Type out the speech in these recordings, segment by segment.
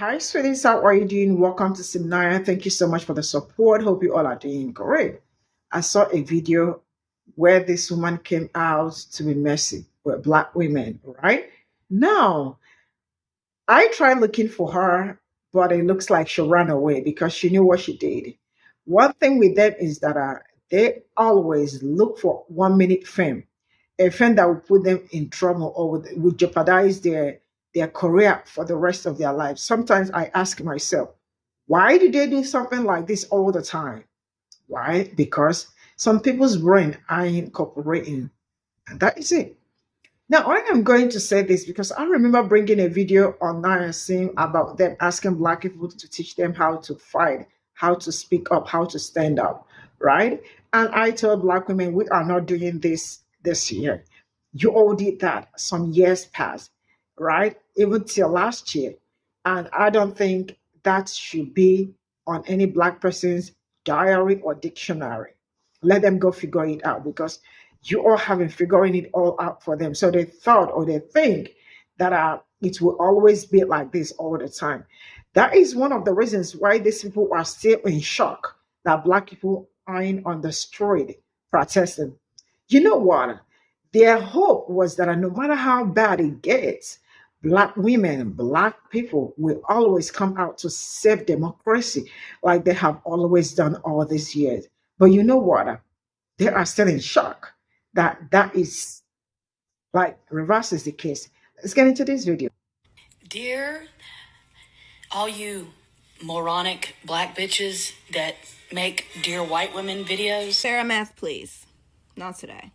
Hi, sweeties. How are you doing? Welcome to Seminary. Thank you so much for the support. Hope you all are doing great. I saw a video where this woman came out to be messy with black women, right? Now, I tried looking for her, but it looks like she ran away because she knew what she did. One thing with them is that they always look for 1 minute fame, a fame that will put them in trouble or would jeopardize their career for the rest of their lives. Sometimes I ask myself, why do they do something like this all the time? Why? Because some people's brain are incorporating, and that is it. Now, I am going to say this because I remember bringing a video online saying about them asking black people to teach them how to fight, how to speak up, how to stand up, right? And I told black women, we are not doing this year. You all did that some years past, right? Even till last year. And I don't think that should be on any black person's diary or dictionary. Let them go figure it out because you all haven't figuring it all out for them. So they thought or they think that it will always be like this all the time. That is one of the reasons why these people are still in shock that black people aren't on the street protesting. You know what? Their hope was that no matter how bad it gets, black women, black people will always come out to save democracy like they have always done all these years. But you know what? They are still in shock that is like reverse is the case. Let's get into this video. Dear all you moronic black bitches that make Dear White Women videos. Sarah math, please. Not today.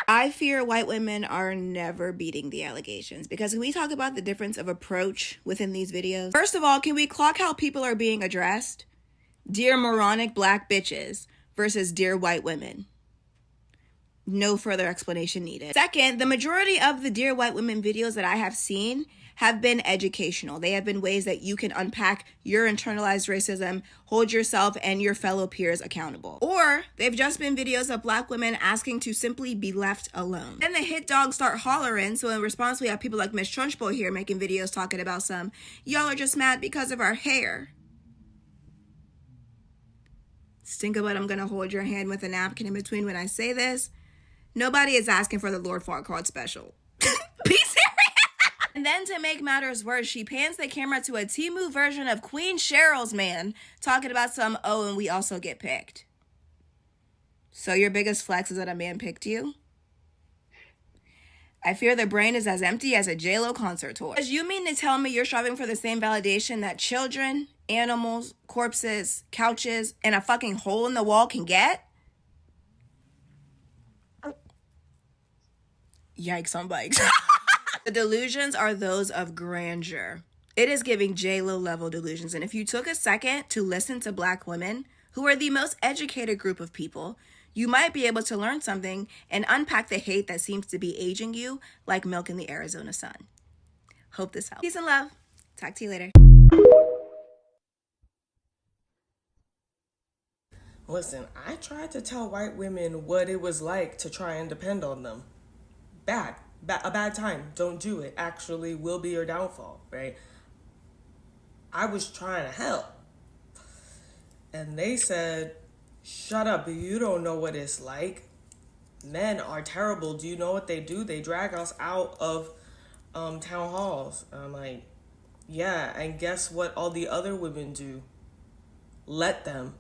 I fear white women are never beating the allegations because when we talk about the difference of approach within these videos, first of all, can we clock how people are being addressed? Dear moronic black bitches versus dear white women. No further explanation needed. Second, the majority of the Dear White Women videos that I have seen have been educational. They have been ways that you can unpack your internalized racism, hold yourself and your fellow peers accountable. Or they've just been videos of black women asking to simply be left alone. Then the hit dogs start hollering, so in response we have people like Miss Trunchbull here making videos talking about y'all are just mad because of our hair. Think about I'm gonna hold your hand with a napkin in between when I say this. Nobody is asking for the Lord Farquaad special. Be serious. And then to make matters worse, she pans the camera to a Temu version of Queen Cheryl's man talking about and we also get picked. So your biggest flex is that a man picked you? I fear the brain is as empty as a J-Lo concert tour. You mean to tell me you're striving for the same validation that children, animals, corpses, couches, and a fucking hole in the wall can get? Yikes on bikes. The delusions are those of grandeur. It is giving J-Lo level delusions. And if you took a second to listen to black women, who are the most educated group of people, you might be able to learn something and unpack the hate that seems to be aging you like milk in the Arizona sun. Hope this helps. Peace and love. Talk to you later. Listen, I tried to tell white women what it was like to try and depend on them. A bad time. Don't do it. Actually will be your downfall, right? I was trying to help. And they said, shut up, you don't know what it's like. Men are terrible. Do you know what they do? They drag us out of town halls. I'm like, yeah, and guess what all the other women do? Let them.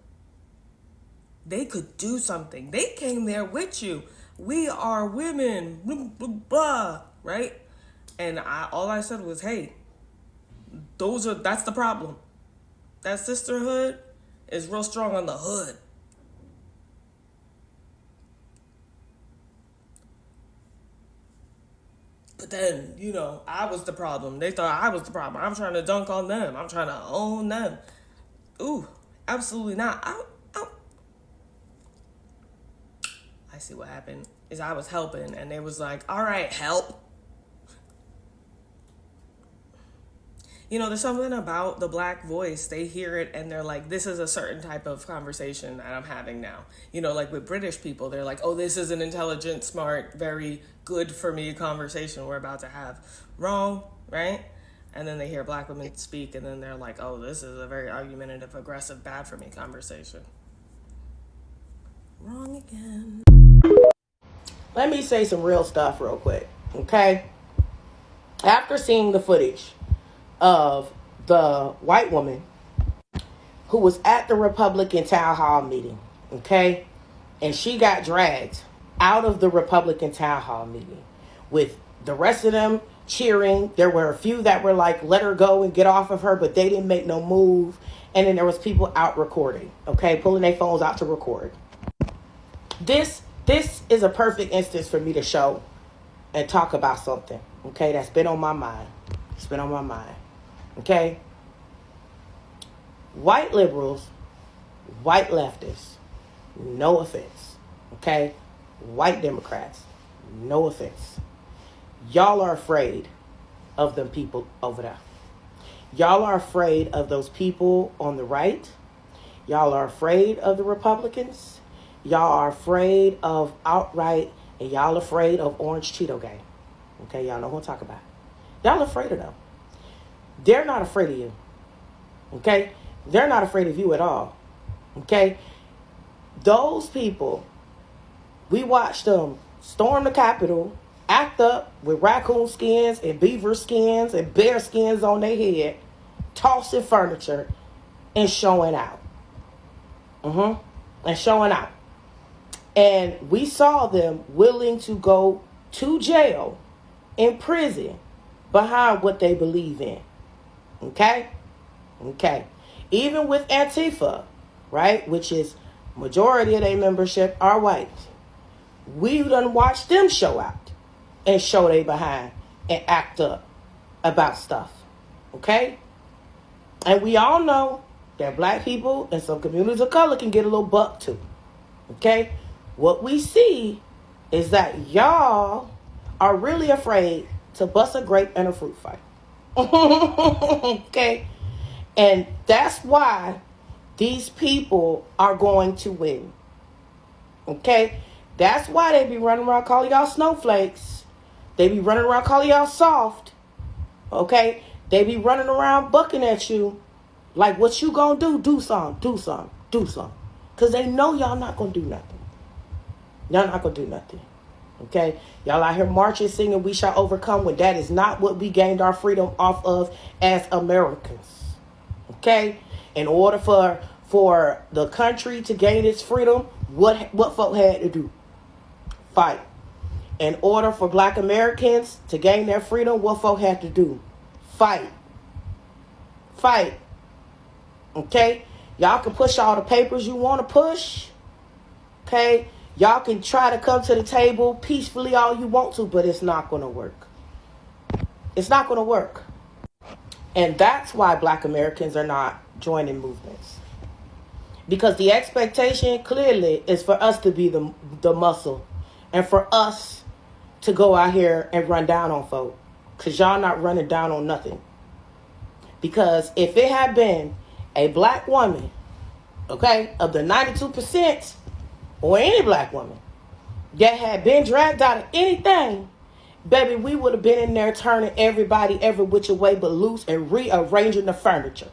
They could do something. They came there with you. We are women, blah, blah, blah, right? And all I said was, hey, that's the problem. That sisterhood is real strong on the hood. But then, I was the problem. They thought I was the problem. I'm trying to dunk on them. I'm trying to own them. Ooh, absolutely not. I see what happened is I was helping and they was like, all right, help. There's something about the black voice. They hear it and they're like, this is a certain type of conversation that I'm having now. Like with British people, they're like, oh, this is an intelligent, smart, very good for me conversation we're about to have. Wrong, right? And then they hear black women speak, and then they're like, oh, this is a very argumentative, aggressive, bad for me conversation. Wrong again. Let me say some real stuff real quick, okay? After seeing the footage of the white woman who was at the Republican town hall meeting, okay? And she got dragged out of the Republican town hall meeting with the rest of them cheering. There were a few that were like, let her go and get off of her, but they didn't make no move. And then there was people out recording, okay? Pulling their phones out to record. This is a perfect instance for me to show and talk about something, okay, that's been on my mind. It's been on my mind, okay? White liberals, white leftists, no offense, okay? White Democrats, no offense. Y'all are afraid of them people over there. Y'all are afraid of those people on the right. Y'all are afraid of the Republicans. Y'all are afraid of outright, and y'all afraid of Orange Cheeto Gang. Okay, y'all know who I'm talking about. Y'all afraid of them. They're not afraid of you. Okay? They're not afraid of you at all. Okay? Those people, we watched them storm the Capitol, act up with raccoon skins and beaver skins and bear skins on their head, tossing furniture and showing out. And showing out. And we saw them willing to go to jail, in prison, behind what they believe in. Okay? Okay. Even with Antifa, right, which is majority of their membership are white. We done watched them show out and show they behind and act up about stuff. Okay? And we all know that black people and some communities of color can get a little buck too. Okay? What we see is that y'all are really afraid to bust a grape in a fruit fight. Okay? And that's why these people are going to win. Okay? That's why they be running around calling y'all snowflakes. They be running around calling y'all soft. Okay? They be running around bucking at you like, what you gonna do? Do something, do something, do something. Because they know y'all not gonna do nothing. Y'all not gonna do nothing. Okay? Y'all out here marching, singing, we shall overcome, when that is not what we gained our freedom off of as Americans. Okay? In order for the country to gain its freedom, what folk had to do? Fight. In order for black Americans to gain their freedom, what folk had to do? Fight. Fight. Okay? Y'all can push all the papers you want to push. Okay? Y'all can try to come to the table peacefully all you want to, but it's not going to work. It's not going to work. And that's why black Americans are not joining movements. Because the expectation clearly is for us to be the muscle and for us to go out here and run down on folk. Because y'all not running down on nothing. Because if it had been a black woman, okay, of the 92%, or any black woman that had been dragged out of anything, baby, we would have been in there turning everybody every which way but loose and rearranging the furniture.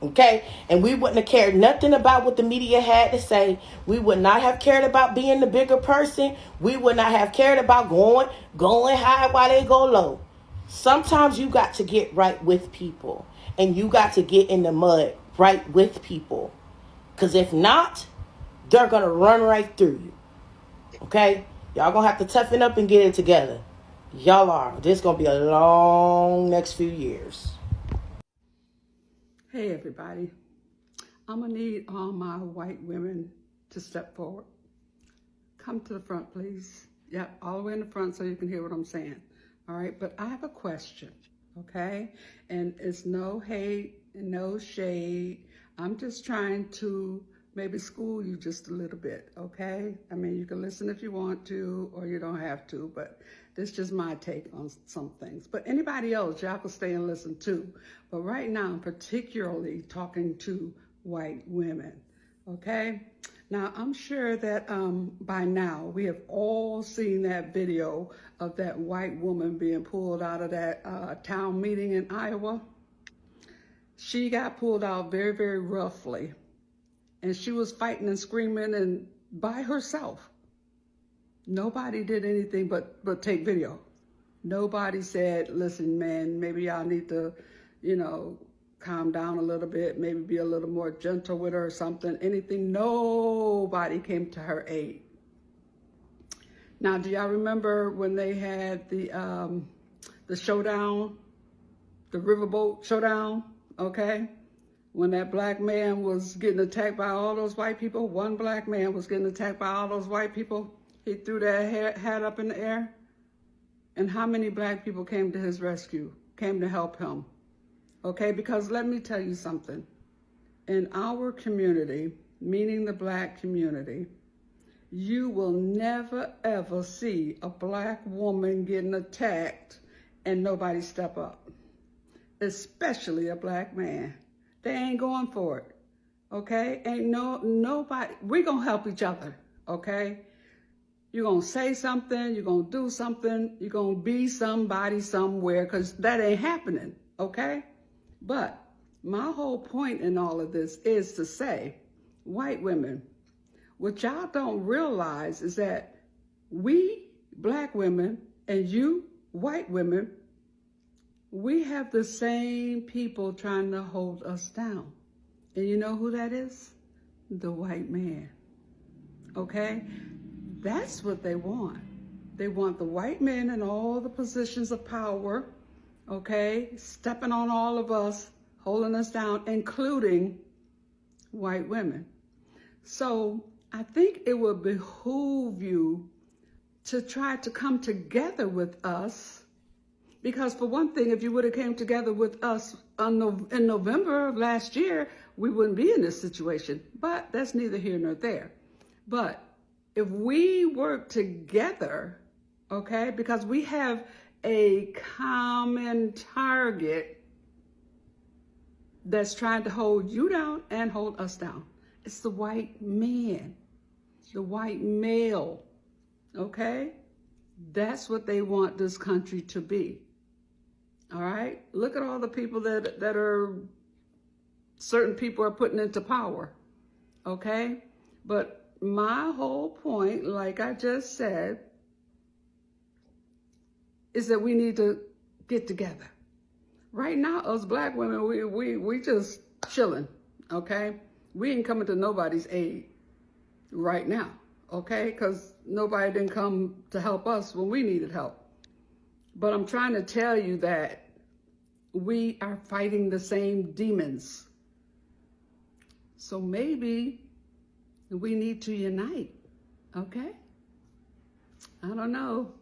Okay? And we wouldn't have cared nothing about what the media had to say. We would not have cared about being the bigger person. We would not have cared about going high while they go low. Sometimes you got to get right with people. And you got to get in the mud right with people. Because if not, they're going to run right through you. Okay? Y'all going to have to toughen up and get it together. Y'all are. This is going to be a long next few years. Hey, everybody. I'm going to need all my white women to step forward. Come to the front, please. Yep, all the way in the front so you can hear what I'm saying. All right? But I have a question, okay? And it's no hate and no shade. I'm just trying to maybe school you just a little bit, okay? I mean, you can listen if you want to, or you don't have to, but this is just my take on some things. But anybody else, y'all can stay and listen too. But right now, I'm particularly talking to white women, okay? Now, I'm sure that by now we have all seen that video of that white woman being pulled out of that town meeting in Iowa. She got pulled out very, very roughly, and she was fighting and screaming and by herself. Nobody did anything but take video. Nobody said, listen, man, maybe y'all need to, calm down a little bit, maybe be a little more gentle with her or something, anything. Nobody came to her aid. Now, do y'all remember when they had the showdown, the riverboat showdown, okay? When that black man was getting attacked by all those white people, one black man was getting attacked by all those white people, he threw that hat up in the air. And how many black people came to his rescue, came to help him? Okay, because let me tell you something. In our community, meaning the black community, you will never ever see a black woman getting attacked and nobody step up, especially a black man. They ain't going for it, okay? Ain't nobody, we're gonna help each other, okay? You're gonna say something, you're gonna do something, you're gonna be somebody somewhere, because that ain't happening, okay? But my whole point in all of this is to say, white women, what y'all don't realize is that we, black women, and you, white women, we have the same people trying to hold us down. And you know who that is? The white man, okay? That's what they want. They want the white men in all the positions of power, okay, stepping on all of us, holding us down, including white women. So I think it would behoove you to try to come together with us, because for one thing, if you would have came together with us in November of last year, we wouldn't be in this situation. But that's neither here nor there. But if we work together, okay, because we have a common target that's trying to hold you down and hold us down. It's the white man, the white male, okay? That's what they want this country to be, all right? Look at all the people that are, certain people are putting into power, okay? But my whole point, like I just said, is that we need to get together. Right now, us black women, we just chilling, okay? We ain't coming to nobody's aid right now, okay? Because nobody didn't come to help us when we needed help. But I'm trying to tell you that we are fighting the same demons. So maybe we need to unite, okay? I don't know.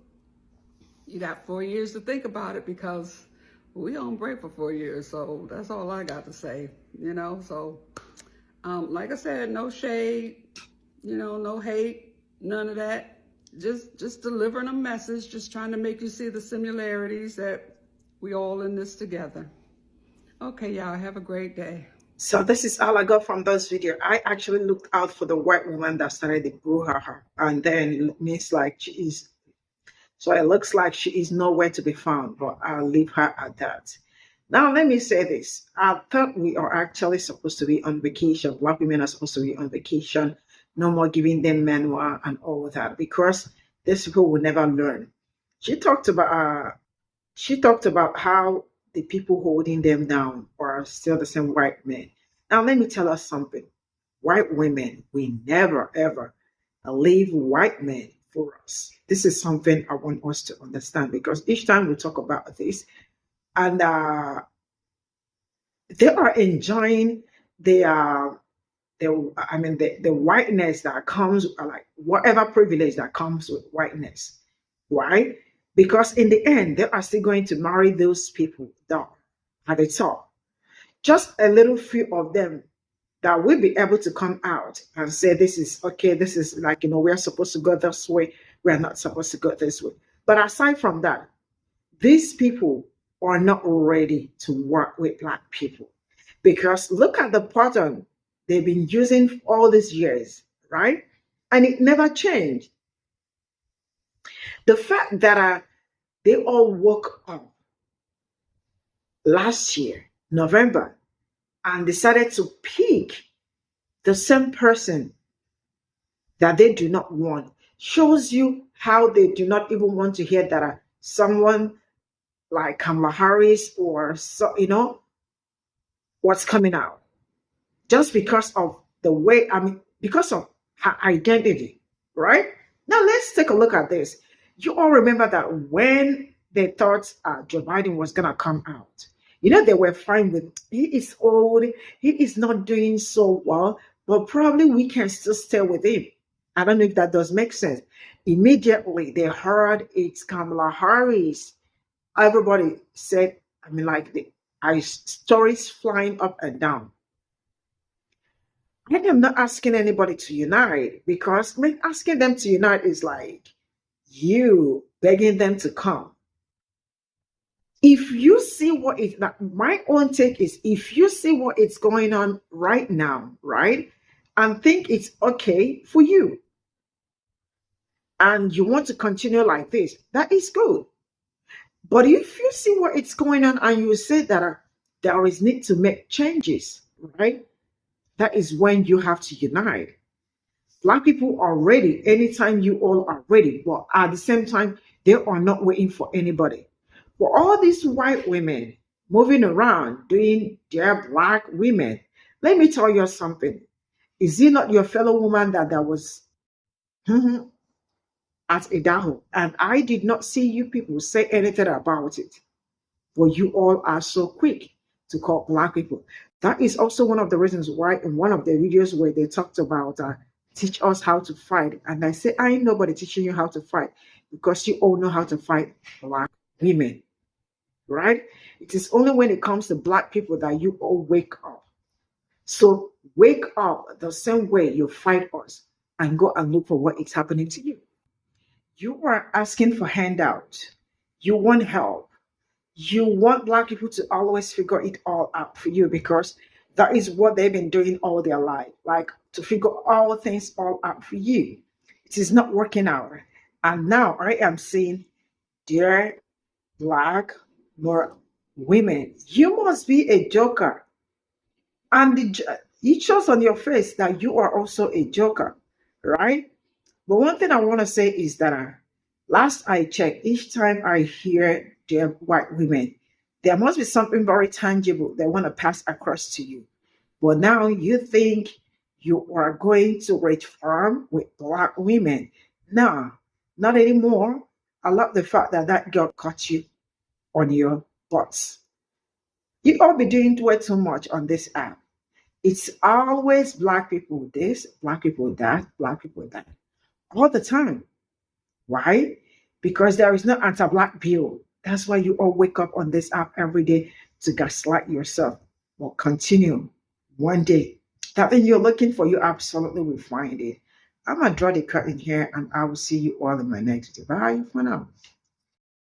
You got 4 years to think about it, because we on break for 4 years. So that's all I got to say, So like I said, no shade, no hate, none of that. Just delivering a message, just trying to make you see the similarities, that we all in this together. Okay, y'all, have a great day. So this is all I got from this video. I actually looked out for the white woman that started the brouhaha, and then it means like she is. So it looks like she is nowhere to be found, but I'll leave her at that. Now, let me say this. I thought we are actually supposed to be on vacation. Black women are supposed to be on vacation. No more giving them manual and all of that, because these people will never learn. She talked about how the people holding them down are still the same white men. Now, let me tell us something. White women, we never, ever leave white men for us. This is something I want us to understand, because each time we talk about this, and they are enjoying the whiteness that comes, like whatever privilege that comes with whiteness, right? Because in the end, they are still going to marry those people down at the top. Just a little few of them that will be able to come out and say, this is okay, this is like, we're supposed to go this way, we're not supposed to go this way. But aside from that, these people are not ready to work with Black people. Because look at the pattern they've been using all these years. right? And it never changed. The fact that they all woke up last year, November, and decided to pick the same person that they do not want shows you how they do not even want to hear that someone like Kamala Harris or so, what's coming out, just because of the way, because of her identity, right? Now let's take a look at this. You all remember that when they thought Joe Biden was gonna come out, they were fine with, he is old, he is not doing so well, but probably we can still stay with him. I don't know if that does make sense. Immediately they heard it's Kamala Harris. Everybody said, like the stories flying up and down. I am not asking anybody to unite, because asking them to unite is like you begging them to come. If you see what is, my own take is, if you see what is going on right now, right, and think it's okay for you, and you want to continue like this, that is good. But if you see what is going on and you say that there is need to make changes, right, that is when you have to unite. Black people are ready anytime you all are ready, but at the same time, they are not waiting for anybody. For all these white women moving around doing their black women, let me tell you something. Is it not your fellow woman that was at Idaho? And I did not see you people say anything about it. But you all are so quick to call black people. That is also one of the reasons why in one of the videos where they talked about teach us how to fight. And I say, I ain't nobody teaching you how to fight, because you all know how to fight black women, right? It is only when it comes to black people that you all wake up. So wake up the same way you fight us, and go and look for what is happening to you. You are asking for handouts. You want help. You want black people to always figure it all out for you, because that is what they've been doing all their life, like to figure all things all out for you. It is not working out. And now I am seeing, dear black women, you must be a joker. And it shows on your face that you are also a joker, right? But one thing I want to say is that last I checked, each time I hear dear white women, there must be something very tangible they want to pass across to you. But now you think you are going to reach firm with black women. No, not anymore. I love the fact that that girl caught you on your butts. You all be doing way too much on this app. It's always black people this, black people that, black people that, all the time. Why? Because there is no anti-black bill. That's why you all wake up on this app every day to gaslight yourself. Well, continue. One day, that thing you're looking for, you absolutely will find it. I'm going to draw the curtain here, and I will see you all in my next video. Bye for now.